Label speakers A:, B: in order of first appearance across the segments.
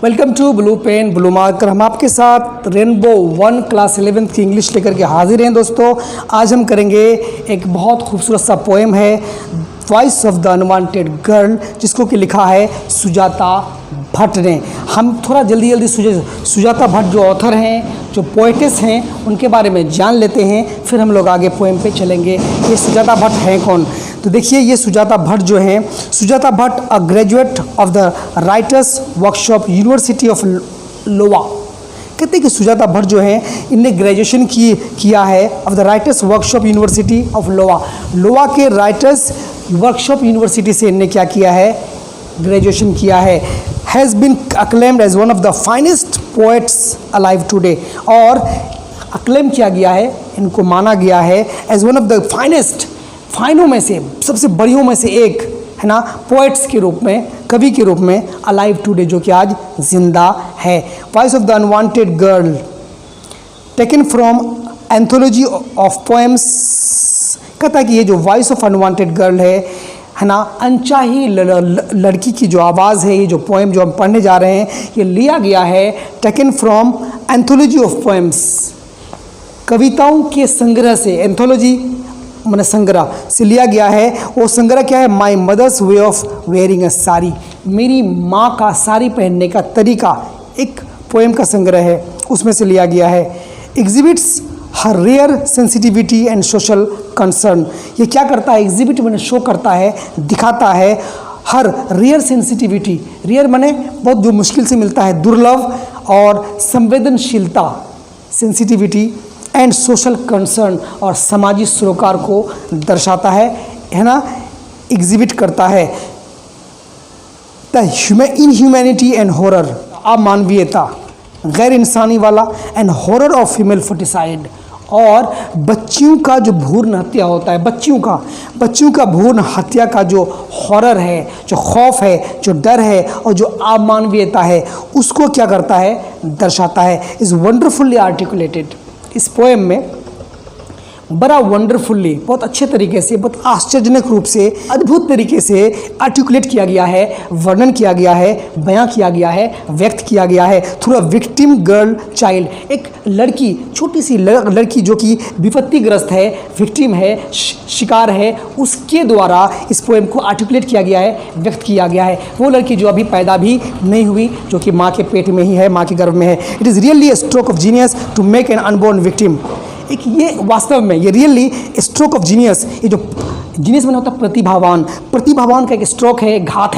A: Welcome to Blue Pen Blue Marker. हम आपके साथ रेनबो 1 क्लास 11th की इंग्लिश लेकर के हाजिर हैं दोस्तों। आज हम करेंगे एक बहुत खूबसूरत सा पोएम है voice of the unwanted girl, जिसको कि लिखा है सुजाता भट्ट ने। हम थोड़ा जल्दी सुजाता भट्ट जो ऑथर हैं, जो पोएटेस हैं, उनके बारे में जान लेते हैं, फिर हम लोग आगे पोएम पे चलेंगे। ये सुजाता भट्ट हैं कौन? तो देखिए, ये सुजाता भट्ट जो हैं, Sujata Bhatt a graduate of the writers workshop university of Iowa. कहते हैं कि सुजाता भट्ट जो हैं, इनने ग्रेजुएशन किया है of the writers workshop university of Iowa. Iowa के राइटर्स वर्कशॉप यूनिवर्सिटी से इनने क्या किया है? ग्रेजुएशन किया है। Has been acclaimed as one of the finest poets alive today. और अक्लेम किया गया है, इनको माना गया है as one of the finest, फाइनों में से, सबसे बढ़ियों में से एक है ना, पोएट्स के रूप में, कवि के रूप में अलाइव टुडे, जो कि आज जिंदा है। Voice of the unwanted girl taken from anthology of poems. कहता है कि ये जो वॉइस ऑफ अनवांटेड गर्ल है ना, अनचाही लड़की की जो आवाज़ है, ये जो पोएम जो हम पढ़ने जा रहे हैं, ये लिया गया है taken from anthology of poems, कविताओं के संग्रह से। एंथोलॉजी मैंने संग्रह से लिया गया है। वो संग्रह क्या है? My mother's way of wearing a sari, मेरी माँ का साड़ी पहनने का तरीका, एक पोएम का संग्रह है, उसमें से लिया गया है। Exhibits her rare sensitivity and social concern. ये क्या करता है? एग्जिबिट मैंने शो करता है, दिखाता है हर रेयर सेंसिटिविटी, रेयर माने बहुत जो मुश्किल से मिलता है, दुर्लभ और संवेदनशीलता, सेंसिटिविटी एंड सोशल कंसर्न, और समाजी सरोकार को दर्शाता है ना, एग्जिबिट करता है। द इनह्यूमैनिटी एंड हॉरर, अमानवीयता, गैर इंसानी वाला, and horror of female foeticide, और बच्चियों का जो भ्रूण हत्या होता है, बच्चियों का भ्रूण हत्या का जो हॉरर है, जो खौफ है, जो डर है, और जो अमानवीयता है, उसको क्या करता है? दर्शाता है। Is wonderfully articulated. इस पोएम में बड़ा वंडरफुली, बहुत अच्छे तरीके से, बहुत आश्चर्यजनक रूप से, अद्भुत तरीके से आर्टिकुलेट किया गया है, वर्णन किया गया है, बयां किया गया है, व्यक्त किया गया है through a victim girl child. एक लड़की, छोटी सी लड़की जो कि विपत्तिग्रस्त है, विक्टिम है, शिकार है, उसके द्वारा इस पोएम को आर्टिकुलेट किया गया है, व्यक्त किया गया है। वो लड़की जो अभी पैदा भी नहीं हुई, जो कि माँ के पेट में ही है, माँ के गर्भ में है। It is really a stroke of genius to make an unborn victim. एक ये वास्तव में ये रियली स्ट्रोक ऑफ जीनियस, ये जो जीनियस में होता है प्रतिभावान का एक स्ट्रोक है, घात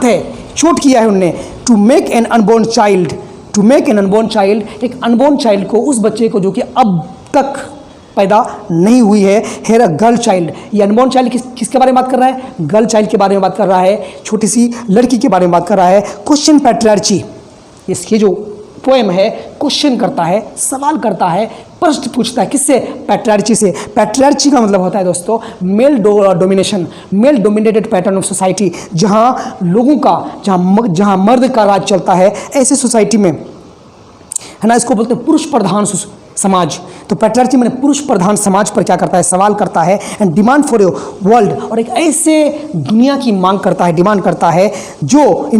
A: है, चोट किया है उनने। To make an unborn child, एक अनबोर्न चाइल्ड को, उस बच्चे को जो कि अब तक पैदा नहीं हुई है, हेयर अ गर्ल चाइल्ड। ये अनबोर्न चाइल्ड किसके बारे में बात कर रहा है? गर्ल चाइल्ड के बारे में बात कर रहा है, छोटी सी लड़की के बारे में बात कर रहा है। क्वेश्चन पैट्रियार्ची, इसके जो पोएम है क्वेश्चन करता है, सवाल करता है, प्रश्न पूछता है। किससे? पैट्रियार्ची से। पैट्रियार्ची का मतलब होता है दोस्तों male domination, male dominated pattern of society, जहाँ लोगों का, जहाँ मर्द का राज चलता है, ऐसे सोसाइटी में है ना, इसको बोलते हैं पुरुष प्रधान समाज। तो पैट्रियार्ची मैंने पुरुष प्रधान समाज पर क्या करता है? सवाल करता है। And demand for a world, और एक ऐसे दुनिया की मांग करता है, डिमांड करता है जो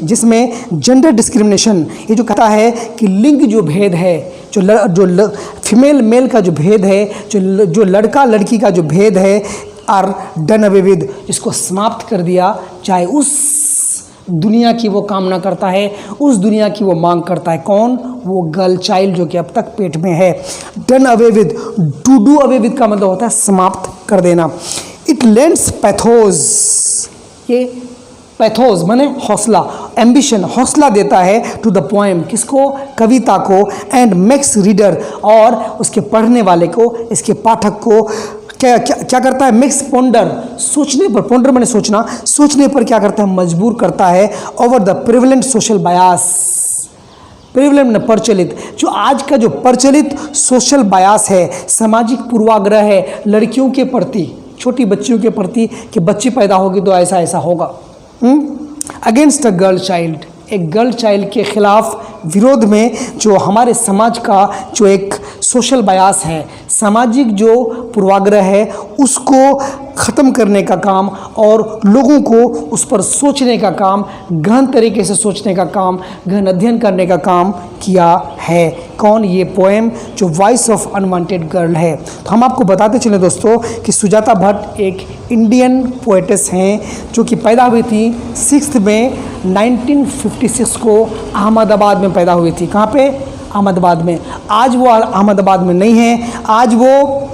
A: जिसमें जेंडर डिस्क्रिमिनेशन, ये जो कहता है कि लिंग जो भेद है, जो फीमेल मेल का जो भेद है, जो लड़का लड़की का जो भेद है, आर डन अवे विद, जिसको समाप्त कर दिया जाए। उस दुनिया की वो कामना करता है, उस दुनिया की वो मांग करता है। कौन? वो गर्ल चाइल्ड जो कि अब तक पेट में है। Done away with, to do away with का मतलब होता है समाप्त कर देना। इट लेंड्स पैथोज, ये पैथोज माने हौसला, एम्बिशन, हौसला देता है टू द पोएम, किसको? कविता को। एंड मेक्स रीडर, और उसके पढ़ने वाले को, इसके पाठक को क्या करता है? मेक्स पोंडर, सोचने पर, पोंडर मैंने सोचना, सोचने पर क्या करता है? मजबूर करता है। Over the prevalent social bias, prevalent प्रचलित, जो आज का जो प्रचलित सोशल बायास है, सामाजिक पूर्वाग्रह है लड़कियों के प्रति, छोटी बच्चियों के प्रति, कि बच्ची पैदा होगी तो ऐसा ऐसा होगा। अगेंस्ट अ गर्ल चाइल्ड, एक गर्ल चाइल्ड के खिलाफ, विरोध में, जो हमारे समाज का जो एक सोशल बायास है, सामाजिक जो पूर्वाग्रह है उसको ख़त्म करने का काम और लोगों को उस पर सोचने का काम, गहन तरीके से सोचने का काम, गहन अध्ययन करने का काम किया है। कौन? ये पोएम जो वॉइस ऑफ अनवांटेड गर्ल है। तो हम आपको बताते चले दोस्तों कि सुजाता भट्ट एक इंडियन पोएटेस हैं जो कि पैदा हुई थी 6 मई 1956 को अहमदाबाद में पैदा हुई थी। कहाँ पे? अहमदाबाद में। आज वो अहमदाबाद में नहीं है, आज वो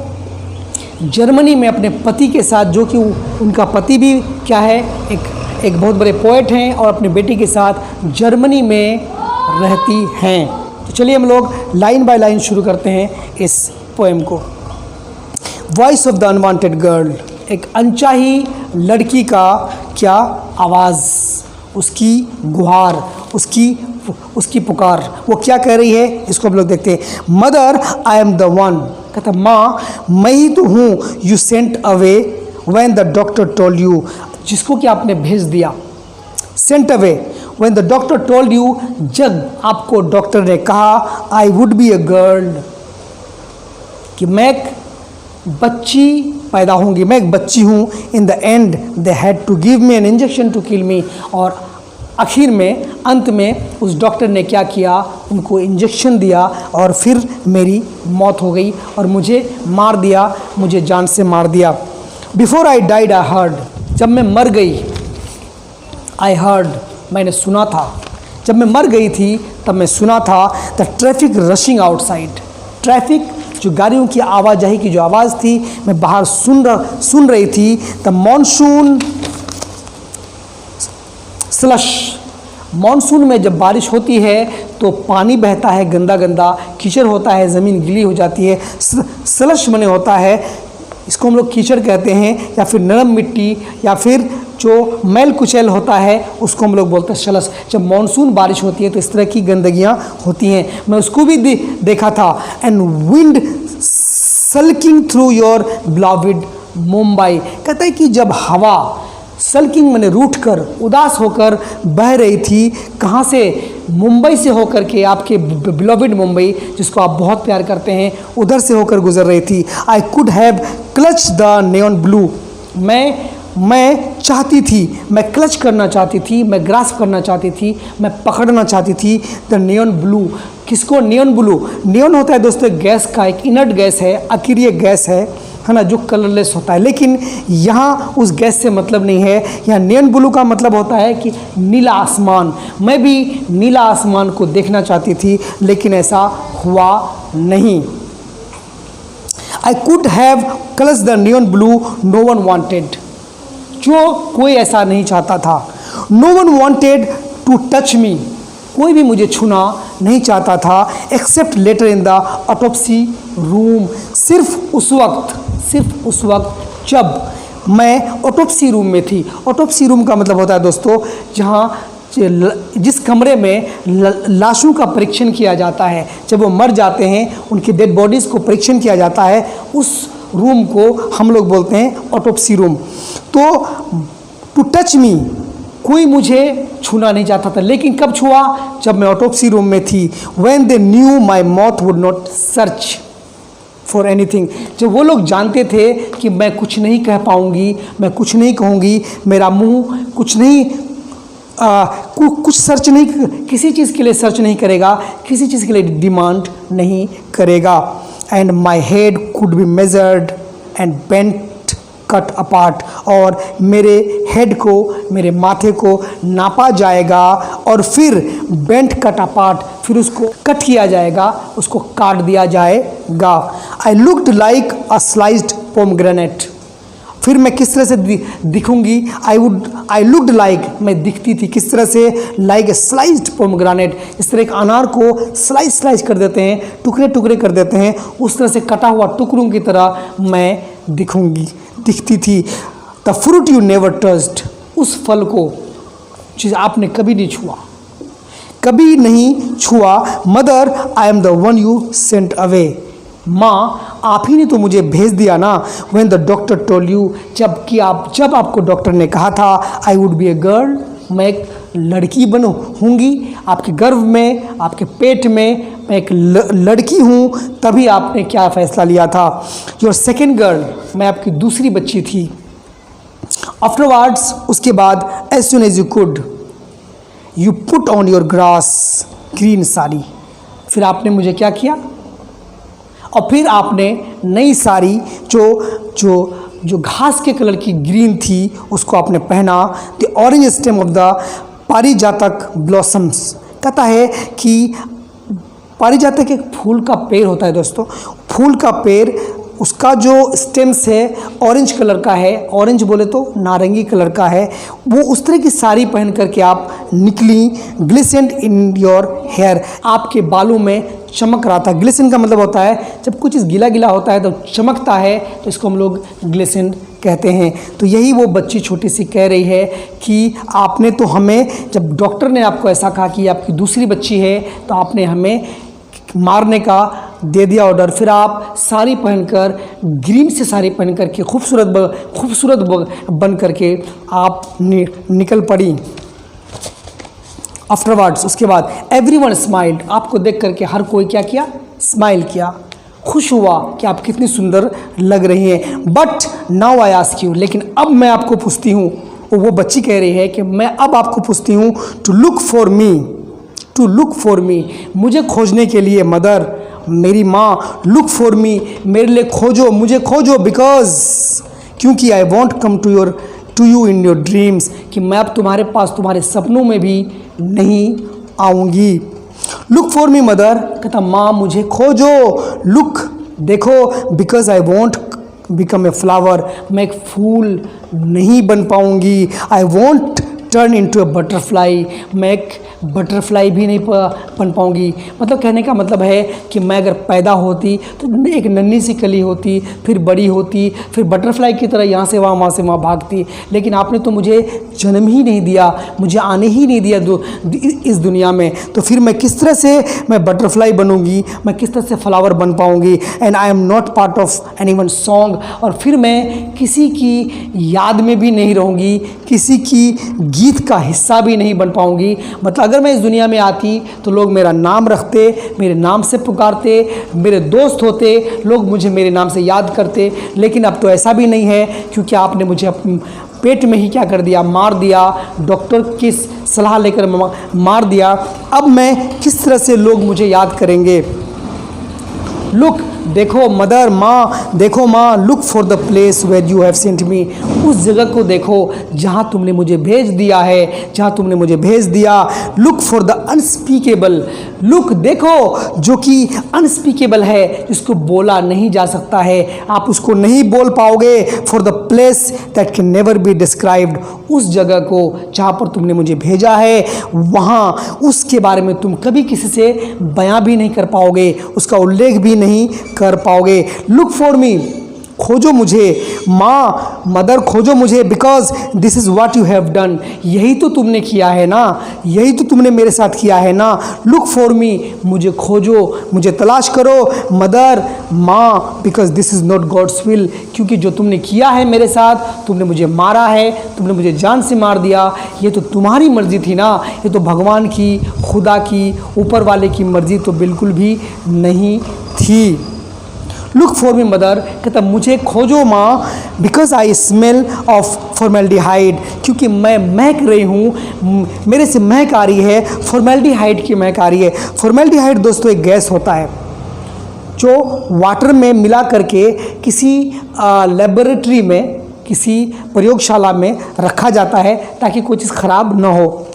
A: जर्मनी में अपने पति के साथ, जो कि उनका पति भी क्या है, एक बहुत बड़े पोएट हैं और अपनी बेटी के साथ जर्मनी में रहती हैं। तो चलिए हम लोग लाइन बाय लाइन शुरू करते हैं इस पोएम को। Voice of the unwanted girl, एक अनचाही लड़की का क्या आवाज़, उसकी गुहार, उसकी पुकार, वो क्या कह रही है, इसको हम लोग देखते हैं। Mother I am the one, कहता माँ मैं ही तो हूँ, you sent away when the doctor told you, जिसको कि आपने भेज दिया। Sent away when the doctor told you, जब आपको डॉक्टर ने कहा I would be a girl, कि मैं एक बच्ची पैदा होंगी, मैं एक बच्ची हूँ। In the end they had to give me an injection to kill me, और आखिर में, अंत में उस डॉक्टर ने क्या किया, उनको इंजेक्शन दिया और फिर मेरी मौत हो गई और मुझे मार दिया, मुझे जान से मार दिया। Before I died I heard, जब मैं मर गई, आई हर्ड, मैंने सुना था, जब मैं मर गई थी तब मैं सुना था, the traffic rushing outside, traffic जो गाड़ियों की आवाजाही की जो आवाज़ थी मैं बाहर सुन रही थी। द मॉनसून स्लश, मॉनसून में जब बारिश होती है तो पानी बहता है, गंदा गंदा कीचड़ होता है, ज़मीन गीली हो जाती है। स्लश मने होता है, इसको हम लोग कीचड़ कहते हैं, या फिर नरम मिट्टी, या फिर जो मैल कुचैल होता है उसको हम लोग बोलते हैं स्लश। जब मॉनसून बारिश होती है तो इस तरह की गंदगियाँ होती हैं, मैं उसको भी देखा था। And wind sulking through your beloved Mumbai, कहता है कि जब हवा सल्किंग मैंने रूठ कर, उदास होकर बह रही थी, कहाँ से? मुंबई से होकर के, आपके बिलोविड मुंबई जिसको आप बहुत प्यार करते हैं, उधर से होकर गुजर रही थी। आई could have clutch the neon blue, मैं चाहती थी, मैं क्लच करना चाहती थी, मैं ग्रास्प करना चाहती थी, मैं पकड़ना चाहती थी द नियॉन ब्लू। किसको? Neon blue. नियॉन होता है दोस्तों गैस का, एक इनर्ट गैस है, अक्रिय गैस है ना, जो कलरलेस होता है। लेकिन यहाँ उस गैस से मतलब नहीं है, यहाँ नियॉन ब्लू का मतलब होता है कि नीला आसमान। मैं भी नीला आसमान को देखना चाहती थी, लेकिन ऐसा हुआ नहीं। I could have colours the neon blue, no one wanted, जो कोई ऐसा नहीं चाहता था। No one wanted to touch me, कोई भी मुझे छूना नहीं चाहता था, except later in the autopsy room, सिर्फ उस वक्त जब मैं ऑटोप्सी रूम में थी। ऑटोप्सी रूम का मतलब होता है दोस्तों जहाँ जिस कमरे में लाशों का परीक्षण किया जाता है, जब वो मर जाते हैं उनकी डेड बॉडीज़ को परीक्षण किया जाता है, उस रूम को हम लोग बोलते हैं ऑटोप्सी रूम। तो टू टच मी, कोई मुझे छूना नहीं चाहता था, लेकिन कब छुआ? जब मैं ऑटोप्सी रूम में थी। When they knew my mouth would not search for anything, जब वो लोग जानते थे कि मैं कुछ नहीं कह पाऊँगी, मैं कुछ नहीं कहूँगी, मेरा मुंह कुछ नहीं कुछ सर्च नहीं, किसी चीज़ के लिए सर्च नहीं करेगा, किसी चीज़ के लिए डिमांड नहीं करेगा। And my head could be measured and bent cut apart, और मेरे हेड को, मेरे माथे को नापा जाएगा और फिर बेंट कट अपार्ट, फिर उसको कट किया जाएगा, उसको काट दिया जाएगा। I looked like a sliced pomegranate, फिर मैं किस तरह से दिखूंगी? आई लुक्ड लाइक, मैं दिखती थी किस तरह से? लाइक ए स्लाइस्ड पोमग्रेनेट, इस तरह एक अनार को स्लाइस कर देते हैं, टुकड़े टुकड़े कर देते हैं, उस तरह से कटा हुआ टुकड़ों की तरह मैं दिखती थी। The fruit you never touched, उस फल को जिसे आपने कभी नहीं छुआ, कभी नहीं छुआ। Mother I am the one you sent away, माँ आप ही ने तो मुझे भेज दिया ना। When the doctor told you, जब आपको डॉक्टर ने कहा था आई वुड बी ए गर्ल, मैं एक लड़की होंगी, आपके गर्भ में, आपके पेट में मैं एक लड़की हूँ, तभी आपने क्या फ़ैसला लिया था। योर सेकेंड गर्ल, मैं आपकी दूसरी बच्ची थी। आफ्टरवर्ड्स, उसके बाद, as soon as you could you put on your grass green sari. फिर आपने मुझे क्या किया, और फिर आपने नई साड़ी जो घास के कलर की ग्रीन थी उसको आपने पहना। The orange stem of the parijatak blossoms, कहता है कि पारिजातक एक फूल का पेड़ होता है दोस्तों। फूल का पेड़, उसका जो स्टेम्स है ऑरेंज कलर का है, ऑरेंज बोले तो नारंगी कलर का है। वो उस तरह की साड़ी पहन करके आप निकली। ग्लिसेंड इन योर हेयर, आपके बालों में चमक रहा था। ग्लिसेंड का मतलब होता है जब कुछ गीला गीला होता है तो चमकता है, तो इसको हम लोग ग्लिसेंड कहते हैं। तो यही वो बच्ची छोटी सी कह रही है कि आपने तो हमें, जब डॉक्टर ने आपको ऐसा कहा कि आपकी दूसरी बच्ची है, तो आपने हमें मारने का दे दिया ऑर्डर। फिर आप साड़ी पहनकर, ग्रीन से साड़ी पहन कर के खूबसूरत बन करके आप निकल पड़ी। आफ्टरवर्ड्स, उसके बाद, एवरीवन स्माइल्ड, आपको देख करके हर कोई क्या किया, स्माइल किया, खुश हुआ कि आप कितनी सुंदर लग रही हैं। But now I ask you, लेकिन अब मैं आपको पूछती हूँ, वो बच्ची कह रही है कि मैं अब आपको पूछती हूँ, टू लुक फॉर मी, मुझे खोजने के लिए। मदर, मेरी माँ, लुक फॉर मी, मेरे लिए खोजो, मुझे खोजो, बिकॉज, क्योंकि I want come to you in your dreams, कि मैं अब तुम्हारे पास तुम्हारे सपनों में भी नहीं आऊँगी। लुक फॉर मी मदर, कहता माँ मुझे खोजो। लुक, देखो, because I want become a flower, मैं एक फूल नहीं बन पाऊँगी। I want turn into A butterfly, मैं एक बटरफ्लाई भी नहीं बन पाऊँगी। मतलब कहने का मतलब है कि मैं अगर पैदा होती तो एक नन्ही सी कली होती, फिर बड़ी होती, फिर बटरफ्लाई की तरह यहाँ से वहाँ भागती। लेकिन आपने तो मुझे जन्म ही नहीं दिया, मुझे आने ही नहीं दिया इस दुनिया में, तो फिर मैं किस तरह से मैं बटरफ्लाई बनूँगी, मैं किस तरह से फ्लावर बन पाऊँगी। And I am not part of anyone song, और फिर मैं किसी की याद में भी नहीं रहूँगी, किसी की गीत का हिस्सा भी नहीं बन पाऊँगी। मतलब अगर मैं इस दुनिया में आती तो लोग मेरा नाम रखते, मेरे नाम से पुकारते, मेरे दोस्त होते, लोग मुझे मेरे नाम से याद करते। लेकिन अब तो ऐसा भी नहीं है, क्योंकि आपने मुझे पेट में ही क्या कर दिया, मार दिया, डॉक्टर की सलाह लेकर मार दिया। अब मैं किस तरह से लोग मुझे याद करेंगे। लुक, देखो मदर, माँ, देखो माँ, look for the place where you have sent me, उस जगह को देखो जहाँ तुमने मुझे भेज दिया है, जहाँ तुमने मुझे भेज दिया। Look for the unspeakable, look, देखो जो कि अनस्पीकेबल है, जिसको बोला नहीं जा सकता है, आप उसको नहीं बोल पाओगे। For the place that can never be described, उस जगह को जहाँ पर तुमने मुझे भेजा है, वहाँ उसके बारे में तुम कभी किसी से बयां भी नहीं कर पाओगे, उसका उल्लेख भी नहीं कर पाओगे। लुक फॉर मी, खोजो मुझे, माँ, मदर, खोजो मुझे, because this is what you have done, यही तो तुमने किया है ना, यही तो तुमने मेरे साथ किया है ना। लुक फॉर मी, मुझे खोजो, मुझे तलाश करो, मदर, माँ, because this is not God's will, क्योंकि जो तुमने किया है मेरे साथ, तुमने मुझे मारा है, तुमने मुझे जान से मार दिया, ये तो तुम्हारी मर्जी थी ना, ये तो भगवान की, खुदा की, ऊपर वाले की मर्जी तो बिल्कुल भी नहीं थी। लुक फॉर मी मदर, कहता मुझे खोजो माँ, because I smell of formaldehyde, क्योंकि मैं महक रही हूँ, मेरे से महक आ रही है, फॉर्मेल्डिहाइड की महक आ रही है। फॉर्मेल्डिहाइड दोस्तों एक गैस होता है जो वाटर में मिला करके किसी लेबोरेटरी में, किसी प्रयोगशाला में रखा जाता है ताकि कोई चीज़ ख़राब ना हो।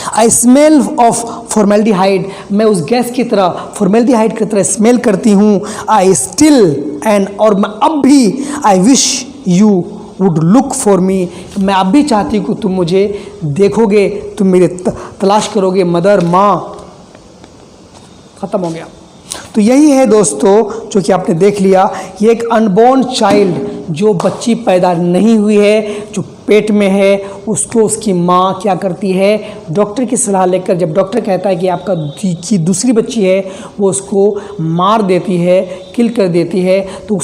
A: आई स्मेल ऑफ फॉर्मेल्डिहाइड, मैं उस गैस की तरह, फॉर्मेल्डिहाइड की तरह स्मेल करती हूँ। आई स्टिल एंड, और मैं अब भी, I wish you would look for me, मैं अब भी चाहती हूँ कि तुम मुझे देखोगे, तुम मेरे तलाश करोगे। मदर, माँ, ख़त्म हो गया। तो यही है दोस्तों जो कि आपने देख लिया, ये एक अनबॉर्न चाइल्ड, जो बच्ची पैदा नहीं हुई है, जो पेट में है, उसको उसकी माँ क्या करती है, डॉक्टर की सलाह लेकर, जब डॉक्टर कहता है कि आपका की दूसरी बच्ची है, वो उसको मार देती है किल कर देती है, तो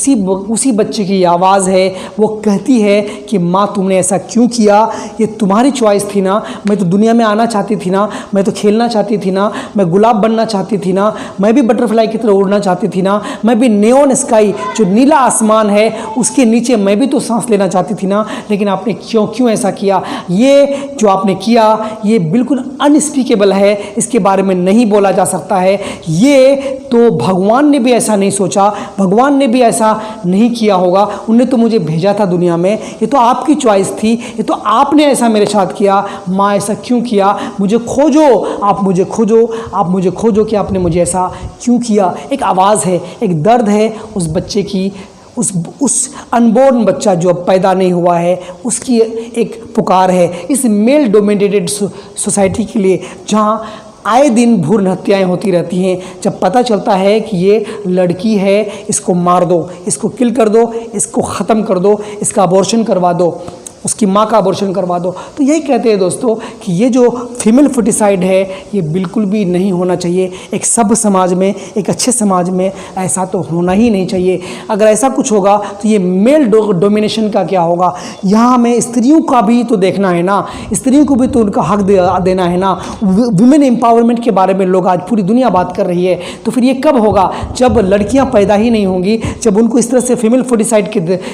A: उसी बच्चे की आवाज़ है, वो कहती है कि माँ तुमने ऐसा क्यों किया, ये तुम्हारी चॉइस थी ना, मैं तो दुनिया में आना चाहती थी ना, मैं तो खेलना चाहती थी ना, मैं गुलाब बनना चाहती थी ना, मैं भी बटरफ्लाई की तरह उड़ना चाहती थी ना, मैं भी नियॉन स्काई जो नीला आसमान है उसके नीचे मैं भी तो सांस लेना चाहती थी ना, लेकिन आपने क्यों ऐसा किया। ये जो आपने किया ये बिल्कुल अनस्पीकेबल है, इसके बारे में नहीं बोला जा सकता है। ये तो भगवान ने भी ऐसा नहीं सोचा, भगवान ने भी ऐसा नहीं किया होगा, उनने तो मुझे भेजा था दुनिया में, ये तो आपकी चॉइस थी, ये तो आपने ऐसा मेरे साथ किया। माँ ऐसा क्यों किया, मुझे खोजो, आप मुझे खोजो, आप मुझे खोजो कि आपने मुझे ऐसा क्यों किया। एक आवाज़ है, एक दर्द है उस बच्चे की, उस अनबोर्न बच्चा जो अब पैदा नहीं हुआ है उसकी एक पुकार है इस मेल डोमिनेटेड सोसाइटी के लिए, जहाँ आए दिन भ्रूण हत्याएँ होती रहती हैं। जब पता चलता है कि ये लड़की है, इसको मार दो, इसको किल कर दो, इसको ख़त्म कर दो, इसका अबॉर्शन करवा दो, उसकी माँ का अबॉर्शन करवा दो। तो यही कहते हैं दोस्तों कि ये जो फीमेल फर्टिसाइड है ये बिल्कुल भी नहीं होना चाहिए। एक सभ्य समाज में, एक अच्छे समाज में ऐसा तो होना ही नहीं चाहिए। अगर ऐसा कुछ होगा तो ये मेल डोमिनेशन का क्या होगा। यहाँ हमें स्त्रियों का भी तो देखना है ना, स्त्रियों को भी तो उनका हक देना है ना। वुमेन एम्पावरमेंट के बारे में लोग आज पूरी दुनिया बात कर रही है, तो फिर ये कब होगा, जब लड़कियाँ पैदा ही नहीं होंगी, जब उनको इस तरह से फीमेल फर्टिसाइड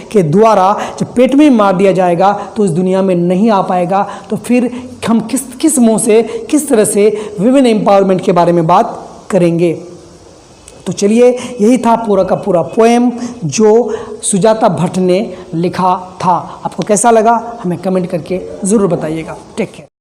A: के द्वारा जब पेट में मार दिया जाएगा तो इस दुनिया में नहीं आ पाएगा। तो फिर हम किस मुंह से, किस तरह से विमेन एम्पावरमेंट के बारे में बात करेंगे। तो चलिए, यही था पूरा का पूरा पोएम जो सुजाता भट्ट ने लिखा था। आपको कैसा लगा हमें कमेंट करके ज़रूर बताइएगा। Take care.